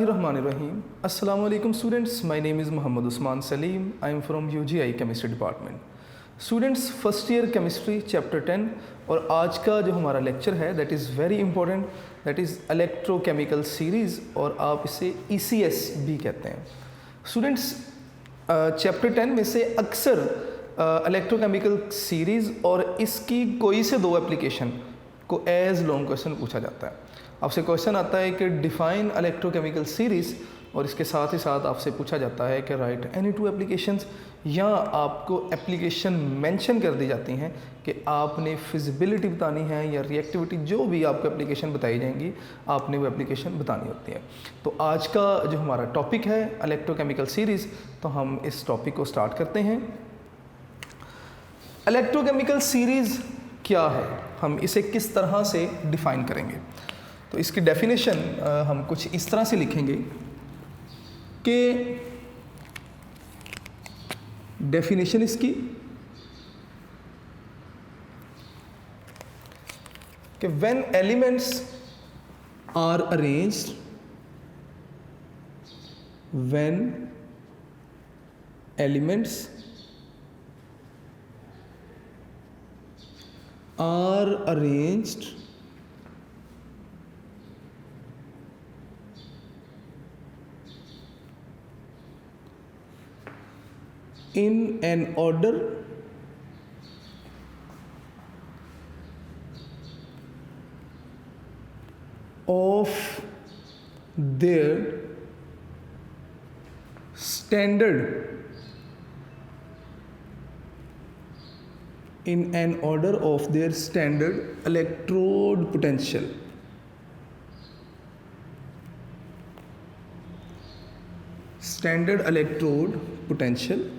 Bismillahirrahmanirrahim. Assalamu alaikum students. My name is Muhammad Usman Salim. I am from UGI Chemistry Department. Students, first year chemistry chapter 10 और आज का जो हमारा lecture है that is very important, that is electrochemical series और आप इसे ECS भी कहते हैं. स्टूडेंट्स, चैप्टर 10 में से अक्सर इलेक्ट्रोकेमिकल सीरीज़ और इसकी कोई से दो एप्लीकेशन को एज लॉन्ग क्वेश्चन पूछा जाता है. आपसे क्वेश्चन आता है कि डिफाइन इलेक्ट्रोकेमिकल सीरीज़ और इसके साथ ही साथ आपसे पूछा जाता है कि राइट एनी टू एप्लीकेशंस, या आपको एप्लीकेशन मेंशन कर दी जाती हैं कि आपने फिजिबिलिटी बतानी है या रिएक्टिविटी, जो भी आपको एप्लीकेशन बताई जाएंगी आपने वो एप्लीकेशन बतानी होती है. तो आज का जो हमारा टॉपिक है इलेक्ट्रोकेमिकल सीरीज़, तो हम इस टॉपिक को स्टार्ट करते हैं. इलेक्ट्रोकेमिकल सीरीज़ क्या है, हम इसे किस तरह से डिफ़ाइन करेंगे. तो इसकी डेफिनेशन हम कुछ इस तरह से लिखेंगे कि डेफिनेशन इसकी कि when elements are arranged, when elements are arranged in an order of their standard, in an order of their standard electrode potential. Standard electrode potential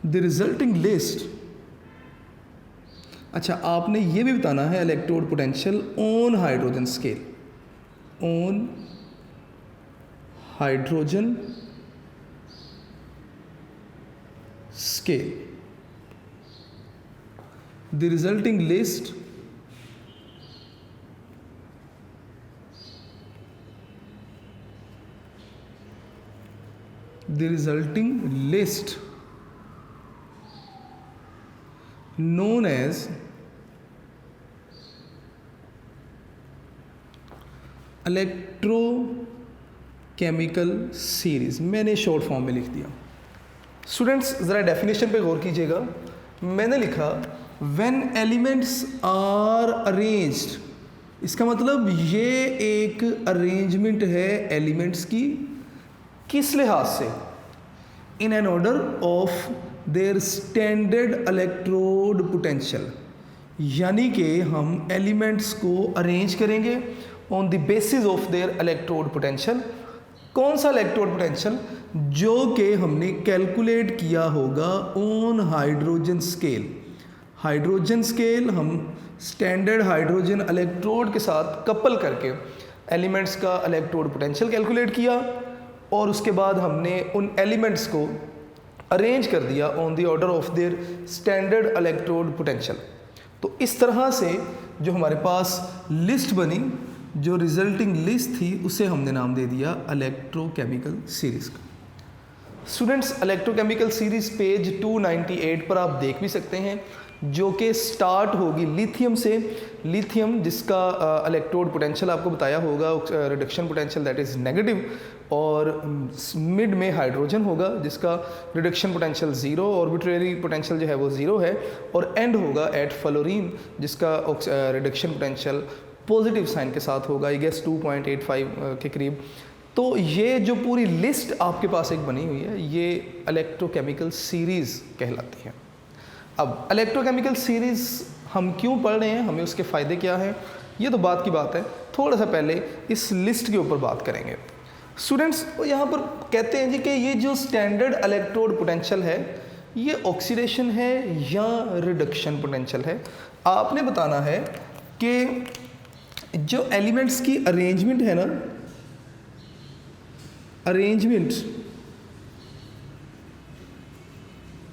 the resulting list. अच्छा, आपने ये भी बताना है electrode potential on hydrogen scale, on hydrogen scale. The resulting list known as electrochemical series. मैंने short form में लिख दिया. स्टूडेंट्स, ज़रा डेफिनेशन पे गौर कीजिएगा. मैंने लिखा व्हेन एलिमेंट्स आर अरेंज्ड, इसका मतलब ये एक अरेंजमेंट है एलिमेंट्स की. किस लिहाज से? In an order of their standard electrode potential, यानी कि हम एलिमेंट्स को अरेंज करेंगे on the basis of their electrode potential. कौन सा इलेक्ट्रोड पोटेंशियल? जो कि हमने कैलकुलेट किया होगा on hydrogen scale. Hydrogen scale हम स्टैंडर्ड हाइड्रोजन इलेक्ट्रोड के साथ कपल करके एलिमेंट्स का इलेक्ट्रोड पोटेंशियल कैलकुलेट किया और उसके बाद हमने उन एलिमेंट्स को अरेंज कर दिया on the order of their standard electrode potential. तो इस तरह से जो हमारे पास लिस्ट बनी, जो रिजल्टिंग लिस्ट थी, उसे हमने नाम दे दिया इलेक्ट्रोकेमिकल सीरीज़ का. स्टूडेंट्स, इलेक्ट्रोकेमिकल सीरीज़ पेज 298 पर आप देख भी सकते हैं, जो कि स्टार्ट होगी लिथियम से. लिथियम जिसका इलेक्ट्रोड पोटेंशियल आपको बताया होगा reduction potential that is negative, और मिड में हाइड्रोजन होगा जिसका रिडक्शन पोटेंशियल 0, ऑर्बिट्ररी पोटेंशियल जो है वो 0 है, और एंड होगा एट फ्लोरीन जिसका रिडक्शन पोटेंशियल पॉजिटिव साइन के साथ होगा, आई गेस 2.85 के करीब. तो ये जो पूरी लिस्ट आपके पास एक बनी हुई है, ये इलेक्ट्रोकेमिकल सीरीज़ कहलाती है. अब इलेक्ट्रोकेमिकल सीरीज़ हम क्यों पढ़ रहे हैं, हमें उसके फ़ायदे क्या हैं, ये तो बात की बात है. थोड़ा सा पहले इस लिस्ट के ऊपर बात करेंगे. स्टूडेंट्स, यहाँ पर कहते हैं जी कि ये जो स्टैंडर्ड इलेक्ट्रोड पोटेंशियल है, ये ऑक्सीडेशन है या रिडक्शन पोटेंशियल है. आपने बताना है कि जो एलिमेंट्स की अरेंजमेंट है ना,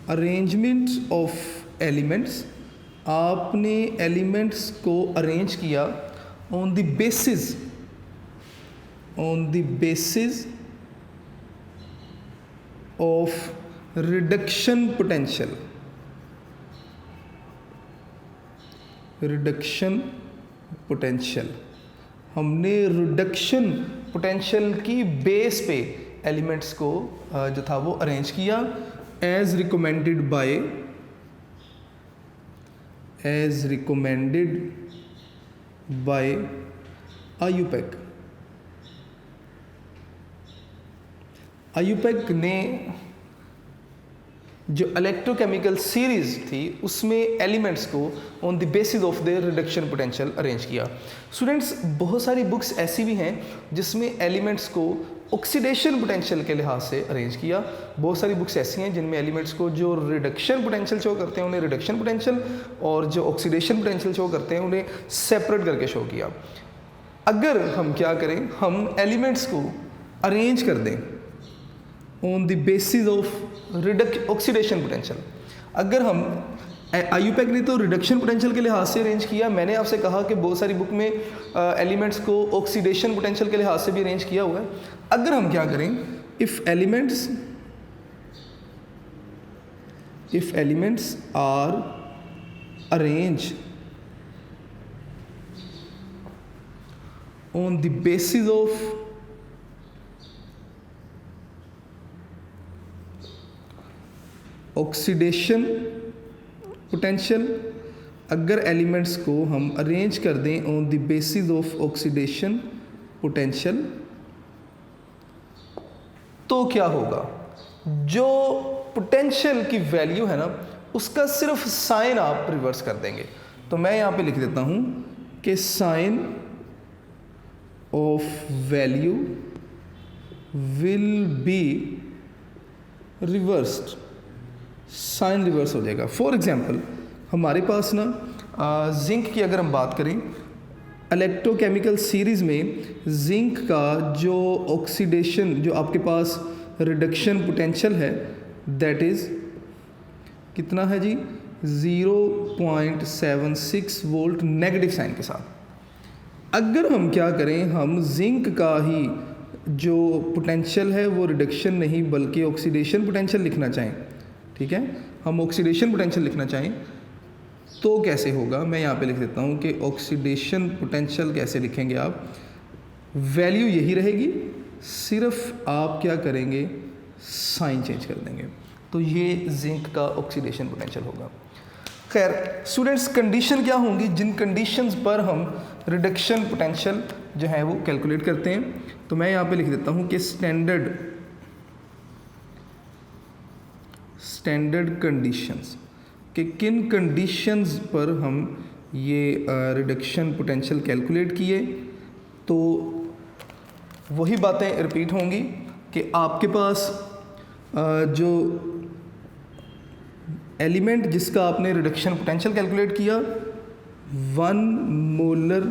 arrangement of elements आपने एलिमेंट्स को अरेंज किया on the basis of reduction potential. हमने रिडक्शन पोटेंशियल की बेस पे एलिमेंट्स को जो था वो अरेंज किया as recommended by IUPAC. IUPAC ने जो इलेक्ट्रोकेमिकल सीरीज थी उसमें एलिमेंट्स को on the basis of the reduction potential arrange किया। स्टूडेंट्स, बहुत सारी बुक्स ऐसी भी हैं जिसमें एलिमेंट्स को ऑक्सीडेशन पोटेंशियल के लिहाज से अरेंज किया। बहुत सारी बुक्स ऐसी हैं जिनमें एलिमेंट्स को जो रिडक्शन पोटेंशियल शो करते हैं उन्हें रिडक्शन पोटेंशियल और जो ऑक्सीडेशन पोटेंशियल शो करते हैं उन्हें सेपरेट करके शो किया। अगर हम क्या करें, हम एलिमेंट्स को अरेंज कर दें on the basis of oxidation potential. अगर हम आयुपेक ने तो रिडक्शन पोटेंशियल के लिहाज से अरेंज किया, मैंने आपसे कहा कि बहुत सारी बुक में एलिमेंट्स को ऑक्सीडेशन पोटेंशियल के लिहाज से भी अरेंज किया हुआ है। अगर हम क्या करें, if elements are arrange on the basis of oxidation potential, अगर एलिमेंट्स को हम अरेंज कर दें on the basis of oxidation potential, तो क्या होगा, जो पोटेंशियल की वैल्यू है ना उसका सिर्फ साइन आप रिवर्स कर देंगे। तो मैं यहाँ पे लिख देता हूँ कि sign of value will be reversed, sign reverse हो जाएगा। फॉर एग्जांपल हमारे पास ना जिंक की अगर हम बात करें, इलेक्ट्रोकेमिकल सीरीज़ में जिंक का जो ऑक्सीडेशन, जो आपके पास रिडक्शन पोटेंशियल है, दैट इज़ कितना है जी, 0.76 वोल्ट नेगेटिव साइन के साथ। अगर हम क्या करें, हम जिंक का ही जो पोटेंशियल है वो रिडक्शन नहीं बल्कि ऑक्सीडेशन पोटेंशियल लिखना चाहें, ठीक है, हम ऑक्सीडेशन पोटेंशियल लिखना चाहें तो कैसे होगा, मैं यहाँ पे लिख देता हूँ कि ऑक्सीडेशन पोटेंशियल कैसे लिखेंगे आप, वैल्यू यही रहेगी, सिर्फ आप क्या करेंगे, साइन चेंज कर देंगे, तो ये जिंक का ऑक्सीडेशन पोटेंशियल होगा। खैर स्टूडेंट्स, कंडीशन क्या होंगी जिन कंडीशंस पर हम रिडक्शन पोटेंशियल जो है वो कैलकुलेट करते हैं, तो मैं यहाँ पे लिख देता हूँ कि स्टैंडर्ड कंडीशंस, कि किन कंडीशंस पर हम ये रिडक्शन पोटेंशियल कैलकुलेट किए। तो वही बातें रिपीट होंगी कि आपके पास जो एलिमेंट जिसका आपने रिडक्शन पोटेंशियल कैलकुलेट किया, 1 मोलर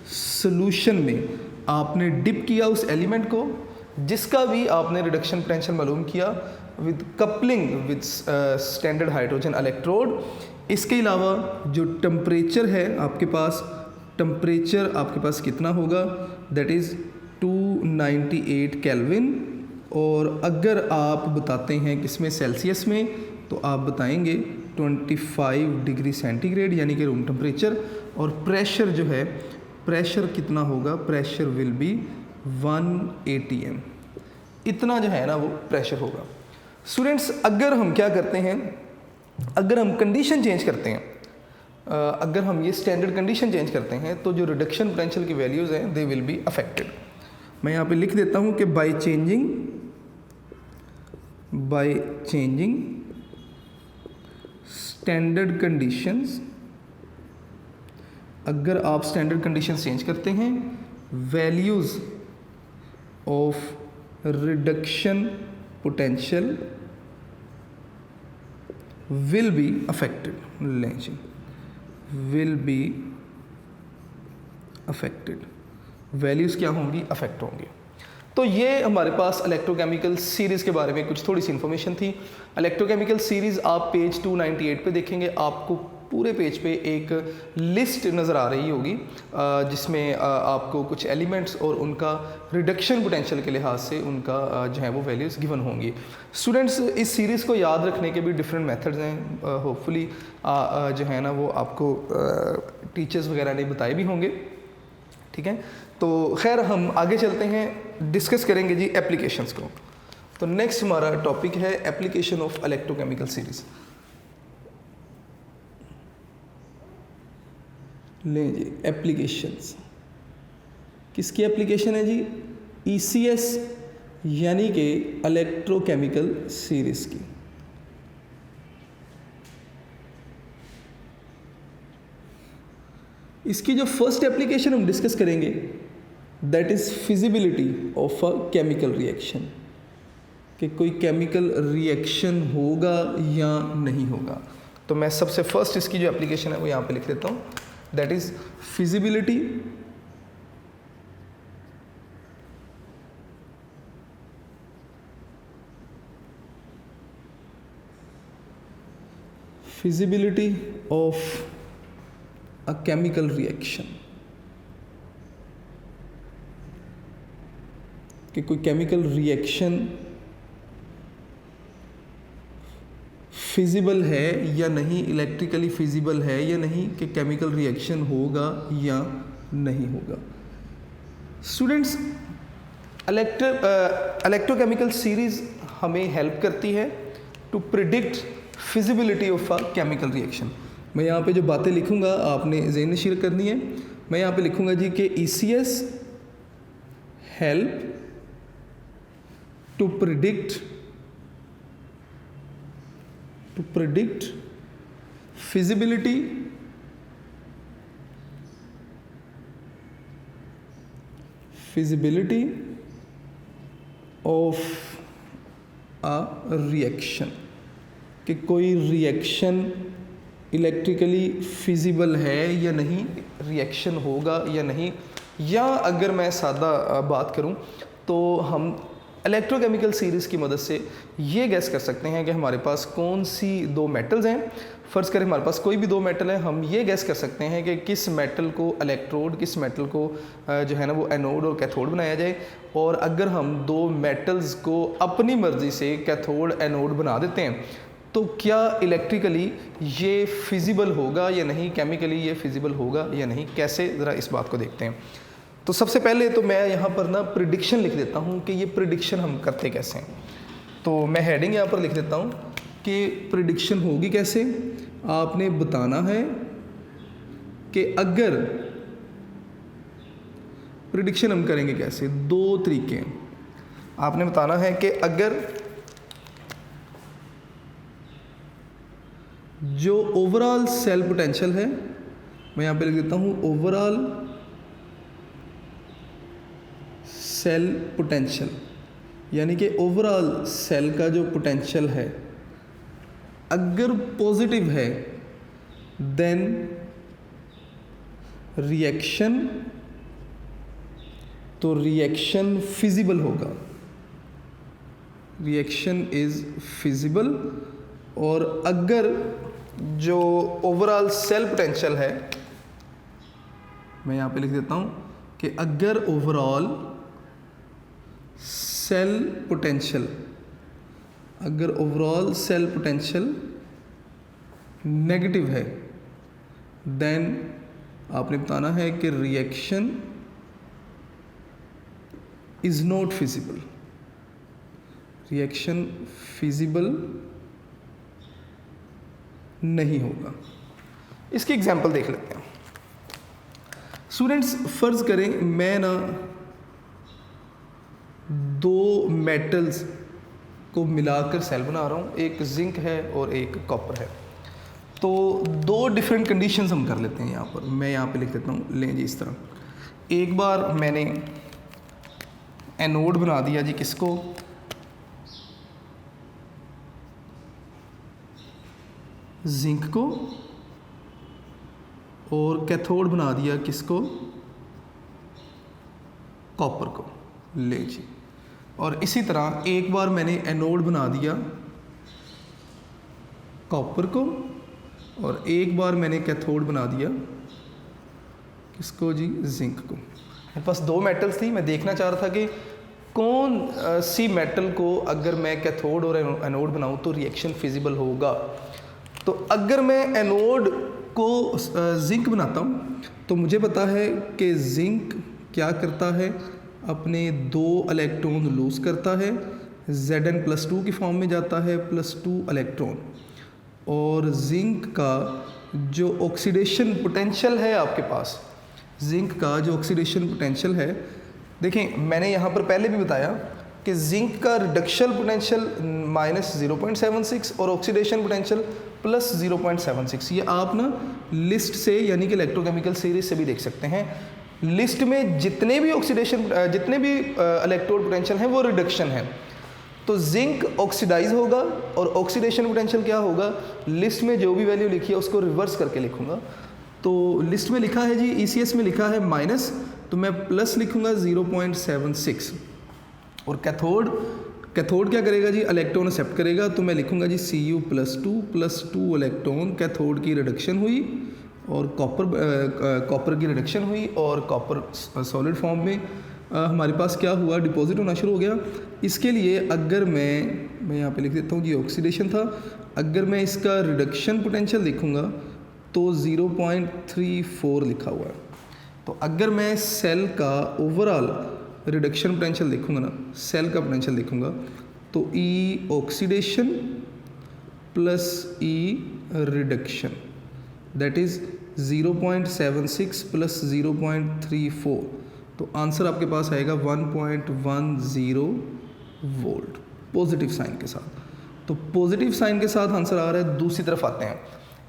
सॉल्यूशन में आपने डिप किया उस एलिमेंट को जिसका भी आपने रिडक्शन पोटेंशियल मालूम किया with coupling with standard hydrogen electrode. इसके अलावा जो टेम्परेचर है आपके पास, टेम्परेचर आपके पास कितना होगा, दैट इज़ 298 केल्विन, और अगर आप बताते हैं किसमें, सेल्सियस में, तो आप बताएंगे 25 डिग्री सेंटीग्रेड यानी कि रूम टेम्परेचर। और प्रेशर जो है, प्रेशर कितना होगा, प्रेशर विल बी 1 atm, इतना जो है ना वो प्रेशर होगा। स्टूडेंट्स, अगर हम क्या करते हैं, अगर हम कंडीशन चेंज करते हैं, अगर हम ये स्टैंडर्ड कंडीशन चेंज करते हैं तो जो रिडक्शन पोटेंशियल की वैल्यूज़ हैं दे विल बी अफेक्टेड। मैं यहाँ पे लिख देता हूँ कि बाय चेंजिंग स्टैंडर्ड कंडीशंस, अगर आप स्टैंडर्ड कंडीशंस चेंज करते हैं, values of reduction potential will be affected, will be affected, values क्या होंगी, अफेक्ट होंगी। तो ये हमारे पास इलेक्ट्रोकेमिकल सीरीज़ के बारे में कुछ थोड़ी सी इन्फॉर्मेशन थी। इलेक्ट्रोकेमिकल सीरीज़ आप पेज 298 पे देखेंगे, आपको पूरे पेज पे एक लिस्ट नज़र आ रही होगी जिसमें आपको कुछ एलिमेंट्स और उनका रिडक्शन पोटेंशियल के लिहाज से उनका जो है वो वैल्यूज़ गिवन होंगी। स्टूडेंट्स, इस सीरीज़ को याद रखने के भी डिफरेंट मेथड्स हैं, होपफुली जो है ना वो आपको टीचर्स वगैरह ने बताए भी होंगे। ठीक है, तो खैर हम आगे चलते हैं, डिस्कस करेंगे जी एप्लीकेशंस को। तो नेक्स्ट हमारा टॉपिक है एप्लीकेशन ऑफ इलेक्ट्रोकेमिकल सीरीज़। लें जी, एप्लीकेशंस किसकी एप्लीकेशन है जी? ECS यानी कि इलेक्ट्रोकेमिकल सीरीज़ की। इसकी जो फर्स्ट एप्लीकेशन हम डिस्कस करेंगे that is feasibility of a chemical reaction, कि कोई केमिकल रिएक्शन होगा या नहीं होगा। तो मैं सबसे फर्स्ट इसकी जो एप्लीकेशन है वो यहाँ पे लिख देता हूँ, that is feasibility of a chemical reaction, कि कोई केमिकल रिएक्शन फिजिबल है या नहीं, इलेक्ट्रिकली फिजिबल है या नहीं, कि केमिकल रिएक्शन होगा या नहीं होगा। स्टूडेंट्स, इलेक्ट्रोकेमिकल सीरीज़ हमें हेल्प करती है to predict feasibility of a chemical reaction. मैं यहाँ पे जो बातें लिखूँगा आपने ज़हन नशीर करनी है। मैं यहाँ पे लिखूँगा जी कि ECS help to predict feasibility of a reaction, कि कोई रिएक्शन इलेक्ट्रिकली फिजिबल है या नहीं, रिएक्शन होगा या नहीं। या अगर मैं सादा बात करूं तो हम इलेक्ट्रोकेमिकल सीरीज़ की मदद से ये गैस कर सकते हैं कि हमारे पास कौन सी दो मेटल्स हैं। फ़र्ज़ करें हमारे पास कोई भी दो मेटल हैं, हम ये गैस कर सकते हैं कि किस मेटल को इलेक्ट्रोड, किस मेटल को जो है ना वो एनोड और कैथोड बनाया जाए। और अगर हम दो मेटल्स को अपनी मर्ज़ी से कैथोड एनोड बना देते हैं तो क्या इलेक्ट्रिकली ये फिजिबल होगा या नहीं, केमिकली ये फिजिबल होगा या नहीं, कैसे, ज़रा इस बात को देखते हैं। तो सबसे पहले तो मैं यहाँ पर ना प्रिडिक्शन लिख देता हूँ कि ये प्रिडिक्शन हम करते कैसे हैं। तो मैं हेडिंग यहाँ पर लिख देता हूँ कि प्रिडिक्शन होगी कैसे। आपने बताना है कि अगर प्रिडिक्शन हम करेंगे कैसे, दो तरीके हैं। आपने बताना है कि अगर जो ओवरऑल सेल पोटेंशियल है, मैं यहाँ पे लिख देता हूँ ओवरऑल सेल पोटेंशियल, यानी कि ओवरऑल सेल का जो पोटेंशियल है अगर पॉजिटिव है देन रिएक्शन, तो रिएक्शन फिजिबल होगा, रिएक्शन इज़ फिजिबल। और अगर जो ओवरऑल सेल पोटेंशियल है, मैं यहाँ पे लिख देता हूँ कि अगर ओवरऑल सेल पोटेंशियल, अगर ओवरऑल सेल पोटेंशियल नेगेटिव है देन आपने बताना है कि reaction is not feasible, reaction feasible नहीं होगा। इसकी एग्जांपल देख लेते हैं। स्टूडेंट्स, फ़र्ज़ करें मैं ना दो मेटल्स को मिलाकर सेल बना रहा हूँ, एक जिंक है और एक कॉपर है। तो दो डिफरेंट कंडीशंस हम कर लेते हैं यहाँ पर। मैं यहाँ पे लिख देता हूँ, लें जी इस तरह। एक बार मैंने एनोड बना दिया जी, किसको, जिंक को, और कैथोड बना दिया किसको, कॉपर को। ले जी, और इसी तरह एक बार मैंने एनोड बना दिया कॉपर को और एक बार मैंने कैथोड बना दिया किसको जी, जिंक को। मेरे पास दो मेटल्स थी, मैं देखना चाह रहा था कि कौन सी मेटल को अगर मैं कैथोड और एनोड बनाऊं तो रिएक्शन फिजिबल होगा। तो अगर मैं एनोड को जिंक बनाता हूं तो मुझे पता है कि जिंक क्या करता है, अपने 2 इलेक्ट्रॉन लूज करता है, Zn+2 की फॉर्म में जाता है +2 इलेक्ट्रॉन। और जिंक का जो ऑक्सीडेशन पोटेंशियल है आपके पास, जिंक का जो ऑक्सीडेशन पोटेंशियल है, देखें मैंने यहाँ पर पहले भी बताया कि जिंक का रिडक्शन पोटेंशियल -0.76 और ऑक्सीडेशन पोटेंशियल +0.76। ये आप ना लिस्ट से यानी कि इलेक्ट्रोकेमिकल सीरीज से भी देख सकते हैं। लिस्ट में जितने भी इलेक्ट्रोड पोटेंशियल हैं वो रिडक्शन है। तो जिंक ऑक्सीडाइज होगा और ऑक्सीडेशन पोटेंशियल क्या होगा, लिस्ट में जो भी वैल्यू लिखी है उसको रिवर्स करके लिखूंगा। तो लिस्ट में लिखा है जी, ECS में लिखा है माइनस, तो मैं प्लस लिखूंगा 0.76। और कैथोड क्या करेगा जी, इलेक्ट्रॉन एक्सेप्ट करेगा, तो मैं लिखूंगा जी Cu+2 इलेक्ट्रॉन कैथोड की रिडक्शन हुई और कॉपर की रिडक्शन हुई और कॉपर सॉलिड फॉर्म में हमारे पास क्या हुआ, डिपॉजिट होना शुरू हो गया। इसके लिए अगर मैं यहाँ पे लिख देता हूँ जी ऑक्सीडेशन था, अगर मैं इसका रिडक्शन पोटेंशियल लिखूँगा तो 0.34 लिखा हुआ है। तो अगर मैं सेल का ओवरऑल रिडक्शन पोटेंशियल देखूँगा ना, सेल का पोटेंशियल देखूँगा तो E oxidation plus E reduction that is 0.76 plus 0.34, तो आंसर आपके पास आएगा 1.10 वोल्ट पॉजिटिव साइन के साथ। तो पॉजिटिव साइन के साथ आंसर आ रहा है। दूसरी तरफ आते हैं,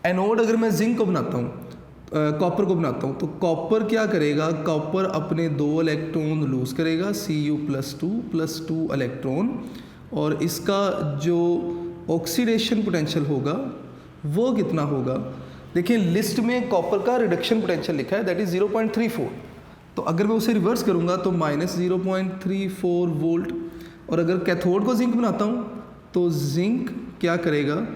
एनोड अगर मैं जिंक को बनाता हूँ, कॉपर को बनाता हूँ, तो कॉपर क्या करेगा, कॉपर अपने 2 इलेक्ट्रॉन लूज करेगा Cu+2 इलेक्ट्रॉन, और इसका जो ऑक्सीडेशन पोटेंशियल होगा वो कितना होगा। देखिए लिस्ट में कॉपर का रिडक्शन पोटेंशियल लिखा है दैट इज़ 0.34, तो अगर मैं उसे रिवर्स करूँगा तो -0.34 वोल्ट। और अगर कैथोड को जिंक बनाता हूँ तो जिंक क्या करेगा,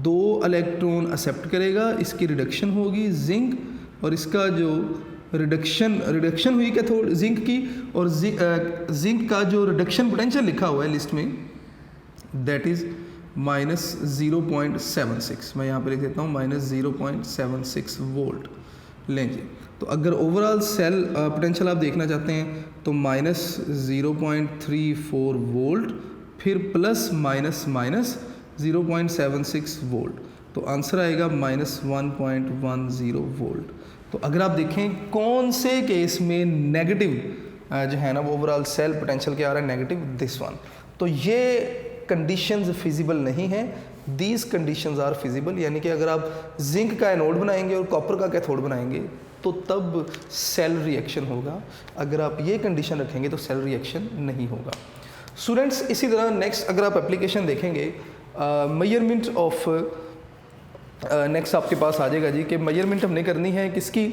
2 इलेक्ट्रॉन एक्सेप्ट करेगा, इसकी रिडक्शन होगी जिंक, और इसका जो रिडक्शन हुई कैथोड जिंक की, और जिंक का जो रिडक्शन पोटेंशियल लिखा हुआ है लिस्ट में दैट इज़ -0.76। मैं यहाँ पे लिख देता हूँ -0.76 वोल्ट लें जी। तो अगर ओवरऑल सेल पोटेंशियल आप देखना चाहते हैं तो -0.34 वोल्ट फिर प्लस माइनस 0.76 वोल्ट, तो आंसर आएगा -1.10 वोल्ट। तो अगर आप देखें कौन से केस में नेगेटिव जो है ना वो ओवरऑल सेल पोटेंशियल क्या आ रहा है, नेगेटिव, दिस वन। तो ये कंडीशंस फिजिबल नहीं है, दीज कंडीशंस आर फिजिबल, यानी कि अगर आप जिंक का एनोड बनाएंगे और कॉपर का कैथोड बनाएंगे तो तब सेल रिएक्शन होगा, अगर आप ये कंडीशन रखेंगे तो सेल रिएक्शन नहीं होगा। स्टूडेंट्स इसी तरह नेक्स्ट अगर आप एप्लीकेशन देखेंगे, मेजरमेंट ऑफ नेक्स्ट आपके पास आ जाएगा जी कि मेजरमेंट हमने करनी है किसकी,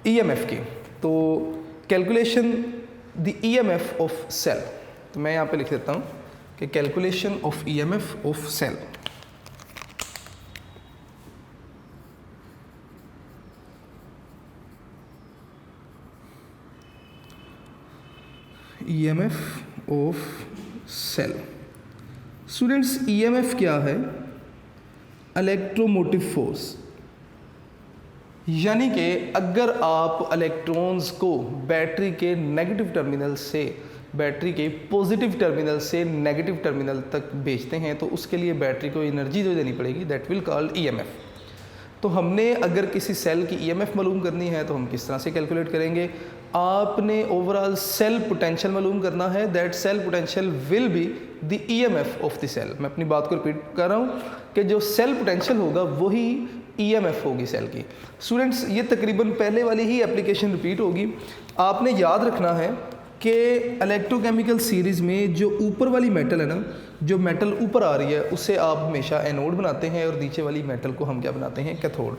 EMF की। तो calculation the EMF of cell, तो मैं यहाँ पे लिख देता हूँ कि calculation of EMF of cell. EMF of cell. Students EMF क्या है, इलेक्ट्रोमोटिव फोर्स, यानी कि अगर आप इलेक्ट्रॉन्स को बैटरी के नेगेटिव टर्मिनल से बैटरी के पॉजिटिव टर्मिनल से नेगेटिव टर्मिनल तक भेजते हैं तो उसके लिए बैटरी को एनर्जी जो देनी पड़ेगी दैट विल कॉल्ड EMF। तो हमने अगर किसी सेल की EMF मालूम करनी है तो हम किस तरह से कैलकुलेट करेंगे, आपने ओवरऑल सेल पोटेंशियल मालूम करना है, that cell potential will be the EMF of the cell. मैं अपनी बात को रिपीट कर रहा हूँ कि जो सेल पोटेंशियल होगा वही EMF होगी सेल की। स्टूडेंट्स ये तकरीबन पहले वाली ही एप्लीकेशन रिपीट होगी। आपने याद रखना है कि इलेक्ट्रोकेमिकल सीरीज़ में जो ऊपर वाली मेटल है ना, जो मेटल ऊपर आ रही है उससे आप हमेशा एनोड बनाते हैं और नीचे वाली मेटल को हम क्या बनाते हैं, कैथोड।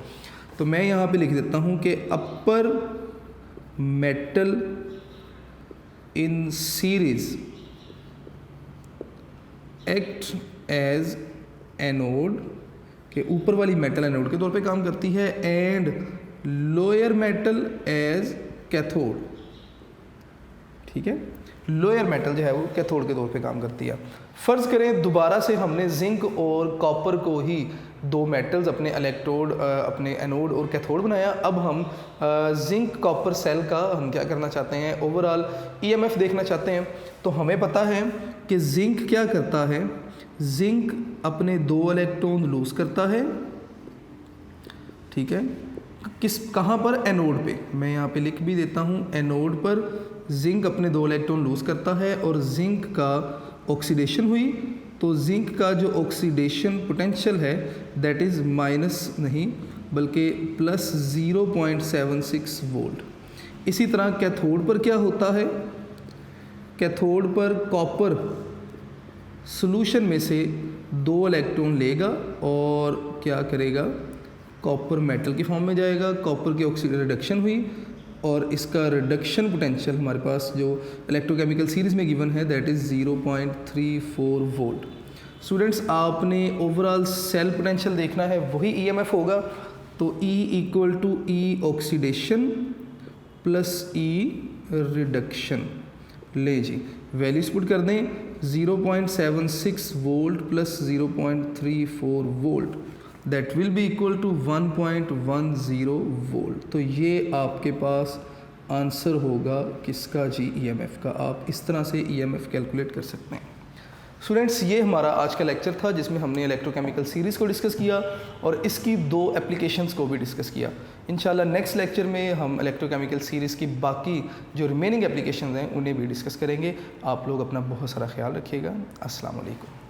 तो मैं यहाँ पे लिख देता हूँ कि upper metal in series act as anode कि ऊपर वाली मेटल एनोड के तौर पे काम करती है and lower metal as cathode, ठीक है। लोअर मेटल जो है वो कैथोड के तौर पे काम करती है। फ़र्ज़ करें दोबारा से हमने जिंक और कॉपर को ही दो मेटल्स अपने इलेक्ट्रोड अपने एनोड और कैथोड बनाया। अब हम जिंक कॉपर सेल का हम क्या करना चाहते हैं, ओवरऑल ईएमएफ देखना चाहते हैं। तो हमें पता है कि जिंक क्या करता है, जिंक अपने 2 इलेक्ट्रॉन लूज़ करता है, ठीक है। कहाँ पर, एनोड पे। मैं यहाँ पे लिख भी देता हूँ, एनोड पर जिंक अपने 2 इलेक्ट्रॉन लूज़ करता है और जिंक का ऑक्सीडेशन हुई तो जिंक का जो ऑक्सीडेशन पोटेंशियल है दैट इज़ माइनस नहीं बल्कि प्लस 0.76 वोल्ट। इसी तरह कैथोड पर क्या होता है, कैथोड पर कॉपर सॉल्यूशन में से 2 इलेक्ट्रॉन लेगा और क्या करेगा, कॉपर मेटल की फॉर्म में जाएगा, कॉपर की ऑक्सीजन रिडक्शन हुई और इसका रिडक्शन पोटेंशियल हमारे पास जो इलेक्ट्रोकेमिकल सीरीज़ में गिवन है दैट इज़ 0.34 वोल्ट। स्टूडेंट्स आपने ओवरऑल सेल पोटेंशियल देखना है, वही ईएमएफ होगा। तो E equal to E oxidation plus E reduction. ले जी वैल्यूज पुट कर दें, 0.76 volt plus 0.34 volt that will be equal to 1.10 volt. तो ये आपके पास आंसर होगा किसका जी, ईएमएफ का। आप इस तरह से ईएमएफ कैलकुलेट कर सकते हैं। स्टूडेंट्स ये हमारा आज का लेक्चर था जिसमें हमने इलेक्ट्रोकेमिकल सीरीज़ को डिस्कस किया और इसकी 2 एप्लीकेशंस को भी डिस्कस किया। इंशाल्लाह नेक्स्ट लेक्चर में हम इलेक्ट्रोकेमिकल सीरीज़ की बाकी जो रिमेनिंग एप्लीकेशंस हैं उन्हें भी डिस्कस करेंगे। आप लोग अपना बहुत सारा ख्याल रखिएगा। अस्सलाम वालेकुम।